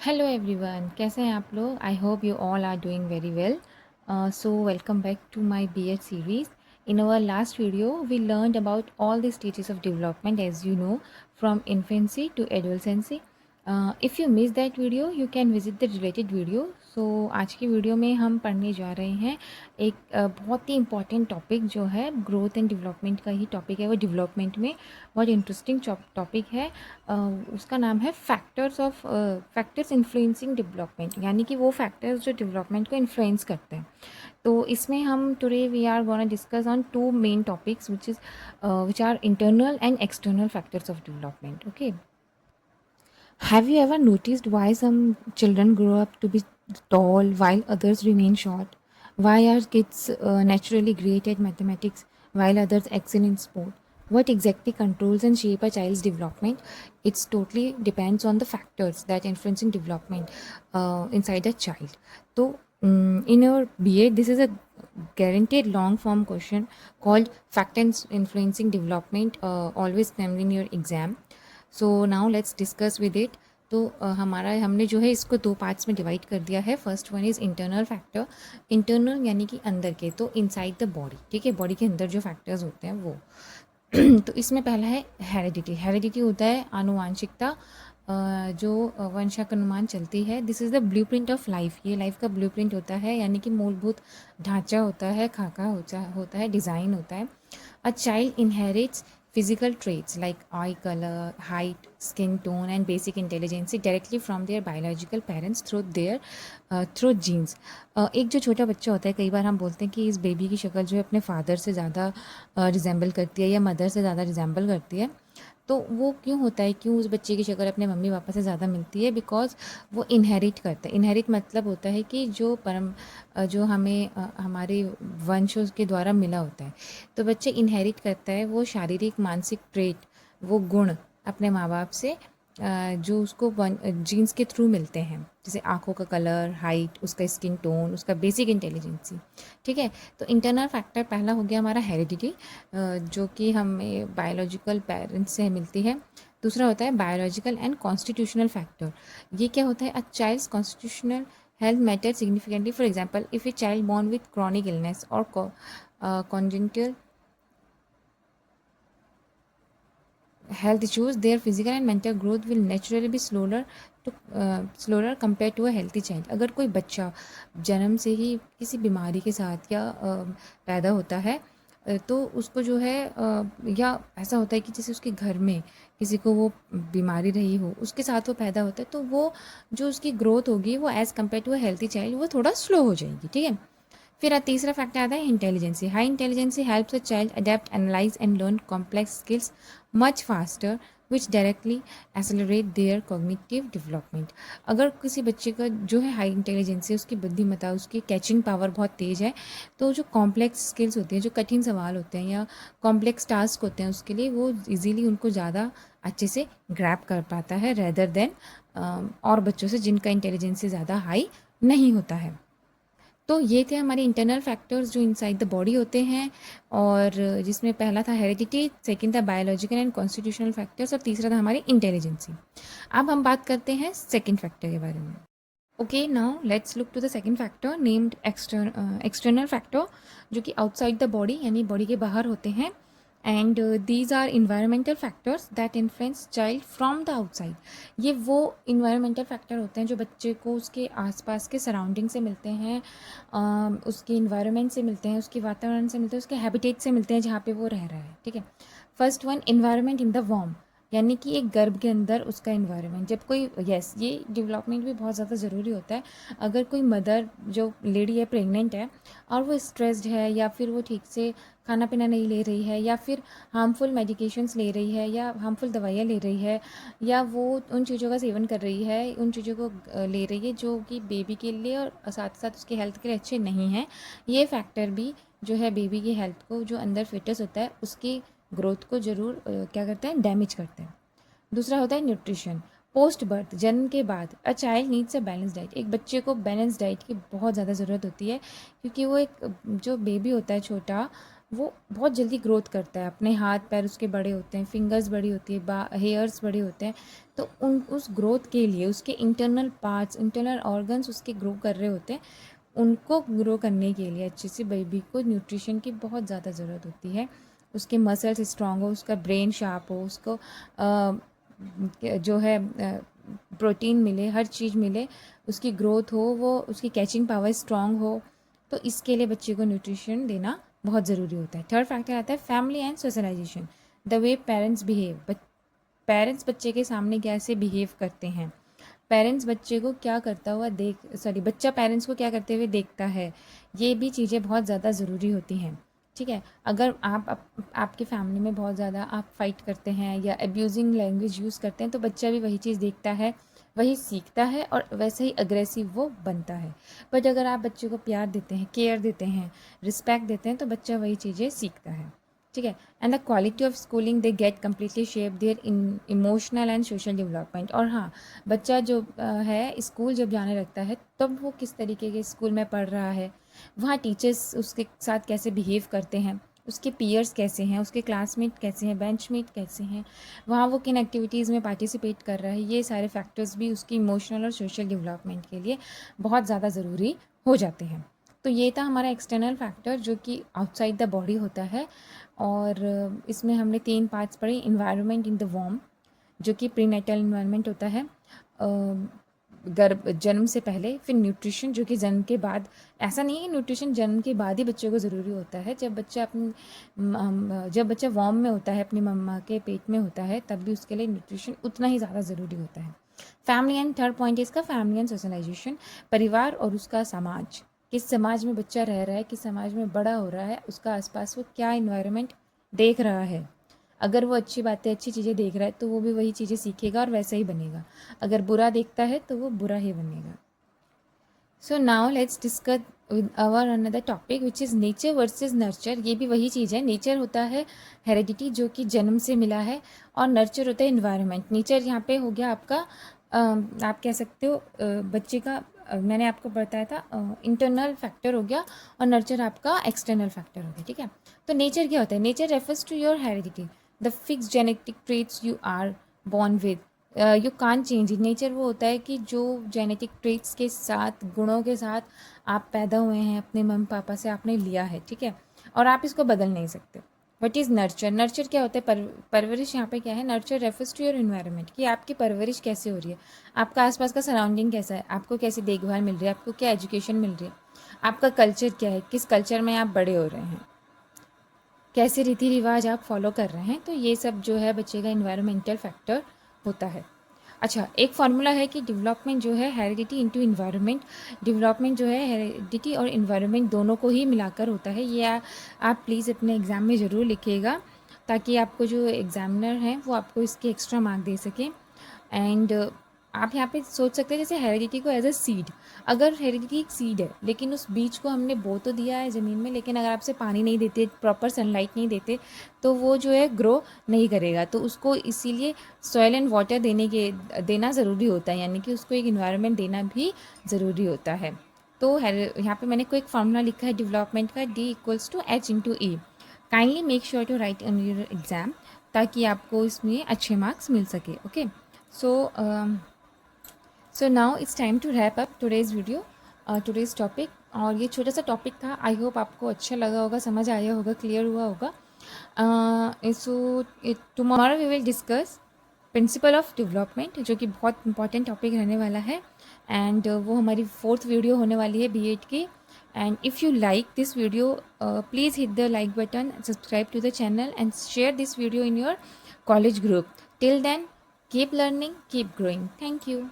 Hello everyone, कैसे हैं आप लोग? I hope you all are doing very well. So welcome back to my BEd series. In our last video, we learned about all the stages of development, as you know, from infancy to adolescency. If you missed that video, you can visit the related video. So आज की video में हम पढ़ने जा रहे हैं एक बहुत ही इंपॉर्टेंट टॉपिक जो है ग्रोथ एंड डेवलपमेंट का ही टॉपिक है. वो डेवलपमेंट में बहुत इंटरेस्टिंग टॉपिक है. उसका नाम है फैक्टर्स इन्फ्लुएंसिंग डेवलपमेंट, यानी कि वो फैक्टर्स जो डेवलपमेंट को इन्फ्लुएंस करते हैं. तो इसमें हम today we are gonna discuss on two main topics which are internal and external factors of development. Okay, have you ever noticed why some children grow up to be tall while others remain short? Why are kids naturally great at mathematics while others excel in sport? What exactly controls and shape a child's development? It's totally depends on the factors that influencing development inside a child. So, in your BA, this is a guaranteed long form question called factors influencing development, always named in your exam. So now let's discuss with it. तो हमने जो है इसको दो parts में divide कर दिया है. First one is internal factor. Internal यानी कि अंदर के, तो इनसाइड द बॉडी. ठीक है, बॉडी के अंदर जो फैक्टर्स होते हैं वो. तो इसमें पहला है हेरिडिटी. हेरिडिटी होता है आनुवांशिकता, जो वंशानुमान चलती है. This is the blueprint of life. ये लाइफ का ब्लूप्रिंट होता है, यानी कि मूलभूत ढांचा होता है, खाका होता है, डिज़ाइन होता है. A child inherits physical traits like eye color, height, skin tone and basic intelligence directly from their biological parents through genes. एक जो छोटा बच्चा होता है, कई बार हम बोलते हैं कि इस बेबी की शक्ल जो है अपने फादर से ज़्यादा रिजेंबल करती है या मदर से ज़्यादा रिजेंबल करती है. तो वो क्यों होता है, क्यों उस बच्चे की शक्ल अपने मम्मी पापा से ज़्यादा मिलती है? बिकॉज वो इनहेरिट करता है. इनहेरिट मतलब होता है कि जो हमें हमारे वंशों के द्वारा मिला होता है. तो बच्चे इनहेरिट करता है वो शारीरिक मानसिक ट्रेट, वो गुण अपने माँ बाप से, जो उसको जीन्स के थ्रू मिलते हैं, जैसे आँखों का कलर, हाइट, उसका स्किन टोन, उसका बेसिक इंटेलिजेंसी. ठीक है, तो इंटरनल फैक्टर पहला हो गया हमारा हेरिडिटी, जो कि हमें बायोलॉजिकल पेरेंट्स से मिलती है. दूसरा होता है बायोलॉजिकल एंड कॉन्स्टिट्यूशनल फैक्टर. ये क्या होता है? A child's constitutional health matter significantly. For example, if a child born with chronic illness और congenital health issues, their physical and mental growth will naturally be slower compared to a healthy child. अगर कोई बच्चा जन्म से ही किसी बीमारी के साथ या पैदा होता है, तो उसको जो है या ऐसा होता है कि जैसे उसके घर में किसी को वो बीमारी रही हो, उसके साथ वो पैदा होता है, तो वो जो उसकी ग्रोथ होगी वो as compare to a healthy child वो थोड़ा स्लो हो जाएगी. ठीक है, फिर तीसरा फैक्टर आता है intelligence. High intelligence helps a child adept, analyse and learn complex skills much faster which directly accelerate their cognitive development. अगर किसी बच्चे का जो है हाई इंटेलिजेंसी, उसकी बुद्धिमत्ता, उसकी कैचिंग पावर बहुत तेज़ है, तो जो कॉम्प्लेक्स स्किल्स होती हैं, जो कठिन सवाल होते हैं या कॉम्प्लेक्स टास्क होते हैं, उसके लिए वो इजीली उनको ज़्यादा अच्छे से ग्रैप कर पाता है रेदर देन और बच्चों से जिनका इंटेलिजेंसी ज़्यादा हाई नहीं होता है. तो ये थे हमारे इंटरनल फैक्टर्स जो इनसाइड द बॉडी होते हैं, और जिसमें पहला था हेरिडिटी, सेकंड था बायोलॉजिकल एंड कॉन्स्टिट्यूशनल फैक्टर्स, और तीसरा था हमारी इंटेलिजेंसी. अब हम बात करते हैं सेकंड फैक्टर के बारे में. Okay, now let's look to the second factor named external factor, जो कि आउटसाइड द बॉडी यानी बॉडी के बाहर होते हैं. And these are environmental factors that influence child from the outside. ये वो इन्वायरमेंटल फैक्टर होते हैं जो बच्चे को उसके आसपास के सराउंडिंग से मिलते हैं, उसके इन्वायरमेंट से मिलते हैं, उसके वातावरण से मिलते हैं, उसके हैबिटेट से मिलते हैं जहाँ पे वो रह रहा है. ठीक है, first one, environment in the वॉर्म, यानी कि एक गर्भ के अंदर उसका इन्वायरमेंट. जब कोई ये डेवलपमेंट भी बहुत ज़्यादा ज़रूरी होता है. अगर कोई मदर, जो लेडी है, प्रेग्नेंट है, और वो स्ट्रेस्ड है, या फिर वो ठीक से खाना पीना नहीं ले रही है, या फिर हार्मफुल मेडिकेशंस ले रही है, या हार्मफुल दवाइयाँ ले रही है, या वो उन चीज़ों का सेवन कर रही है, उन चीज़ों को ले रही है जो कि बेबी के लिए और साथ साथ उसके हेल्थ के लिए अच्छे नहीं हैं, ये फैक्टर भी जो है बेबी की हेल्थ को, जो अंदर फिटस होता है उसकी ग्रोथ को ज़रूर क्या करते हैं, डैमेज करते हैं. दूसरा होता है न्यूट्रिशन. पोस्ट बर्थ, जन्म के बाद, a child needs a balance diet. एक बच्चे को बैलेंस डाइट की बहुत ज़्यादा ज़रूरत होती है, क्योंकि वो एक जो बेबी होता है छोटा, वो बहुत जल्दी ग्रोथ करता है, अपने हाथ पैर उसके बड़े होते हैं, फिंगर्स बड़ी होती है, हेयर्स बड़े होते हैं। तो उस ग्रोथ के लिए उसके इंटरनल पार्ट्स, इंटरनल ऑर्गन्स उसके ग्रो कर रहे होते हैं। उनको ग्रो करने के लिए अच्छे से बेबी को न्यूट्रिशन की बहुत ज़्यादा ज़रूरत होती है। उसके मसल्स स्ट्रांग हो, उसका ब्रेन शार्प हो, उसको जो है प्रोटीन मिले, हर चीज़ मिले, उसकी ग्रोथ हो, वो उसकी कैचिंग पावर स्ट्रांग हो। तो इसके लिए बच्चे को न्यूट्रिशन देना बहुत ज़रूरी होता है। थर्ड फैक्टर आता है family and socialisation, the way parents behave. Parents बच्चे के सामने कैसे बिहेव करते हैं, पेरेंट्स बच्चे को क्या करता हुआ बच्चा पेरेंट्स को क्या करते हुए देखता है, ये भी चीज़ें बहुत ज़्यादा ज़रूरी होती हैं। ठीक है, अगर आपकी फैमिली में बहुत ज़्यादा आप फाइट करते हैं या अब्यूजिंग लैंग्वेज यूज़ करते हैं, तो बच्चा भी वही चीज़ देखता है, वही सीखता है और वैसे ही अग्रेसिव वो बनता है। बट अगर आप बच्चे को प्यार देते हैं, केयर देते हैं, रिस्पेक्ट देते हैं, तो बच्चा वही चीज़ें सीखता है। ठीक है, and the quality of schooling they get completely shape their in emotional and social development. और हाँ, बच्चा जो है स्कूल जब जाने लगता है, तब वो किस तरीके के स्कूल में पढ़ रहा है, वहाँ टीचर्स उसके साथ कैसे बिहेव करते हैं, उसके पीयर्स कैसे हैं, उसके क्लासमेट कैसे हैं, बेंचमेट कैसे हैं, वहाँ वो किन एक्टिविटीज़ में पार्टिसिपेट कर रहा है, ये सारे फैक्टर्स भी उसकी इमोशनल और सोशल डेवलपमेंट के लिए बहुत ज़्यादा ज़रूरी हो जाते हैं। तो ये था हमारा एक्सटर्नल फैक्टर जो कि आउटसाइड द बॉडी होता है। और इसमें हमने 3 पार्ट्स पढ़े। इन्वायरमेंट इन द वॉर्म, जो कि प्रीनेटल इन्वायरमेंट होता है गर्भ जन्म से पहले। फिर न्यूट्रिशन, जो कि जन्म के बाद। ऐसा नहीं है कि न्यूट्रिशन जन्म के बाद ही बच्चों को ज़रूरी होता है। जब बच्चा वॉर्म में होता है, अपनी मम्मा के पेट में होता है, तब भी उसके लिए न्यूट्रिशन उतना ही ज़्यादा ज़रूरी होता है। फैमिली एंड थर्ड पॉइंट इसका फैमिली एंड सोशलाइजेशन, परिवार और उसका समाज। किस समाज में बच्चा रह रहा है, किस समाज में बड़ा हो रहा है, उसका आसपास वो क्या इन्वायरमेंट देख रहा है। अगर वो अच्छी बातें, अच्छी चीज़ें देख रहा है, तो वो भी वही चीज़ें सीखेगा और वैसा ही बनेगा। अगर बुरा देखता है तो वो बुरा ही बनेगा। So now let's discuss with our another topic which is nature versus nurture. ये भी वही चीज़ है। नेचर होता है हेरिडिटी, जो कि जन्म से मिला है, और नर्चर होता है इन्वायरमेंट। नेचर यहाँ पे हो गया आपका आप कह सकते हो बच्चे का मैंने आपको बताया था इंटरनल फैक्टर हो गया, और नर्चर आपका एक्सटर्नल फैक्टर हो गया। ठीक है, तो नेचर क्या होता है? Nature refers to your heredity, the fix genetic traits you are born with, you can change it. Nature वो होता है कि जो जेनेटिक ट्रेट्स के साथ, गुणों के साथ आप पैदा हुए हैं, अपने मम्मी पापा से आपने लिया है। ठीक है, और आप इसको बदल नहीं सकते। What is nurture? नर्चर क्या होता है? परवरिश यहाँ पे क्या है? Nurture refers to your environment, कि आपकी परवरिश कैसे हो रही है, आपका आसपास का सराउंडिंग कैसा है, आपको कैसी देखभाल मिल रही है, आपको क्या एजुकेशन मिल रही है, आपका कल्चर क्या है, किस कल्चर में आप बड़े हो रहे हैं, कैसे रीति रिवाज आप फॉलो कर रहे हैं। तो ये सब जो है बच्चे का इन्वायरमेंटल फैक्टर होता है। अच्छा, एक फार्मूला है कि डेवलपमेंट जो है हेरिडिटी इनटू इन्वायरमेंट, डेवलपमेंट जो है हेरिडिटी और इन्वायरमेंट दोनों को ही मिलाकर होता है। ये आप प्लीज़ अपने एग्ज़ाम में ज़रूर लिखिएगा, ताकि आपको जो एग्ज़ामिनर हैं वो आपको इसके एक्स्ट्रा मार्क दे सकें। एंड आप यहाँ पे सोच सकते हैं जैसे हेरिडिटी को एज अ सीड, अगर हेरिडिटी एक सीड है, लेकिन उस बीज को हमने बो तो दिया है ज़मीन में, लेकिन अगर आपसे पानी नहीं देते, प्रॉपर सनलाइट नहीं देते, तो वो जो है ग्रो नहीं करेगा। तो उसको इसीलिए सॉइल एंड वाटर देना ज़रूरी होता है, यानी कि उसको एक इन्वायरमेंट देना भी ज़रूरी होता है। तो यहाँ पे मैंने कोई एक फार्मूला लिखा है डेवलपमेंट का, D=H/E। Kindly make sure to write in your exam, ताकि आपको इसमें अच्छे मार्क्स मिल सके। Okay, so now it's time to wrap up today's video, today's topic. और ये छोटा सा टॉपिक था, आई होप आपको अच्छा लगा होगा, समझ आया होगा, क्लियर हुआ होगा। So tomorrow we will discuss principle of development, जो कि बहुत इंपॉर्टेंट टॉपिक रहने वाला है। एंड वो हमारी 4th वीडियो होने वाली है B.Ed की। And if you like this video, please hit the like button, subscribe to the channel and share this video in your college group. Till then, keep learning, keep growing. Thank you.